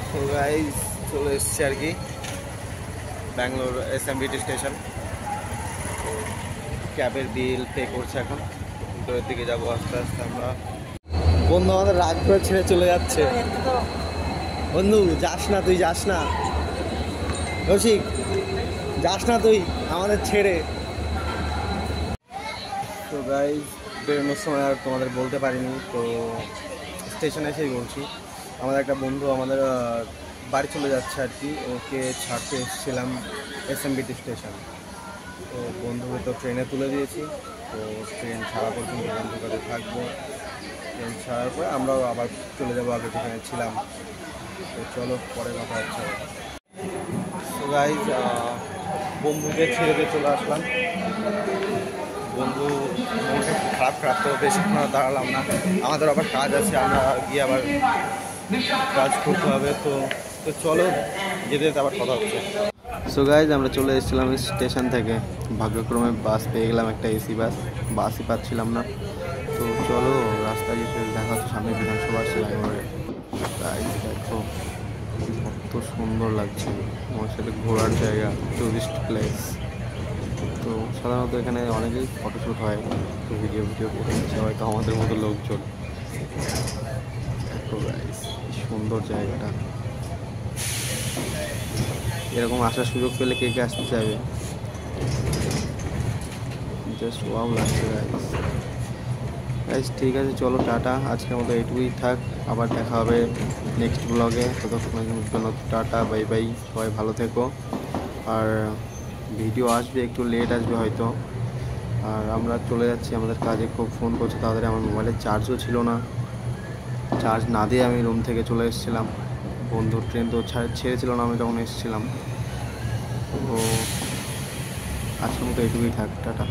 তো গাইস চলে এসেছি আর কি ব্যাঙ্গালোর এসএমবিটি স্টেশন। ক্যাবের বিল পে করছে এখন, ভিতরের দিকে যাবো আস্তে আস্তে আমরা। বন্ধু আমাদের রাগ করে ছেড়ে চলে যাচ্ছে। বন্ধু যাস না, তুই যাস না, রসিক যাস না তুই আমাদের ছেড়ে। তো গাইস বেরোনোর সময় আর তোমাদের বলতে পারিনি, তো স্টেশনে এসেই বলছি। আমাদের একটা বন্ধু আমাদের বাড়ি চলে যাচ্ছে আর কি, ওকে ছাড়তে এসেছিলাম এসএমবিটি স্টেশন। তো বন্ধুকে তো ট্রেনে তুলে দিয়েছি, তো ট্রেন ছাড়া পর্যন্ত বন্ধুর কাছে থাকবো। ট্রেন ছাড়ার পরে আমরাও আবার চলে যাবো আগে যেখানে ছিলাম। তো চলো পরে কথা হচ্ছে। তো গাইজ বন্ধুকে ছেড়ে দিয়ে চলে আসলাম। বন্ধু মনটা খারাপ খারাপ, তো বেশিক্ষণ দাঁড়ালাম না, আমাদের আবার কাজ আছে, আমরা গিয়ে আবার কাজ করতে হবে। তো তো চলো যেতে যেতে আবার কথা হচ্ছে। সো গাইজ আমরা চলে এসেছিলাম স্টেশন থেকে, ভাগ্যক্রমে বাস পেয়ে গেলাম, একটা এসি বাসই পাচ্ছিলাম না। তো চলো রাস্তায় যেতে দেখা হচ্ছে, সামনে বিধানসভা আসছে ব্যাঙ্গালোরে। গাইজ দেখো কত সুন্দর লাগছে, আমার সাথে ঘোরার জায়গা, টুরিস্ট প্লেস। তো সাধারণত এখানে অনেকেই ফটোশ্যুট হয়, তো ভিডিও করে নিচ্ছে হয়তো আমাদের মতো লোকজন। দেখো গাইজ কি সুন্দর জায়গাটা, এরকম আসার সুযোগ পেলে কে কে আসতে চাইবে। জাস্ট ওয়াও লাগছে গাইজ। গাইজ ঠিক আছে, চলো টাটা, আজকের মতো এইটুকুই থাক, আবার দেখা হবে নেক্সট ব্লগে। ততক্ষণের জন্য টাটা, বাই বাই, সবাই ভালো থেকো। আর ভিডিও আসবে, একটু লেট আসবে হয়তো। আর আমরা চলে যাচ্ছি আমাদের কাজে, খুব ফোন করছে তাড়াতাড়ি। আমার মোবাইলে চার্জও ছিল না, চার্জ না দিয়ে আমি রুম থেকে চলে এসেছিলাম। বন্ধুর ট্রেন তো ছেড়েছিল না আমি যখন এসেছিলাম। তো আজকের মতো এইটুকুই থাক, টাটা।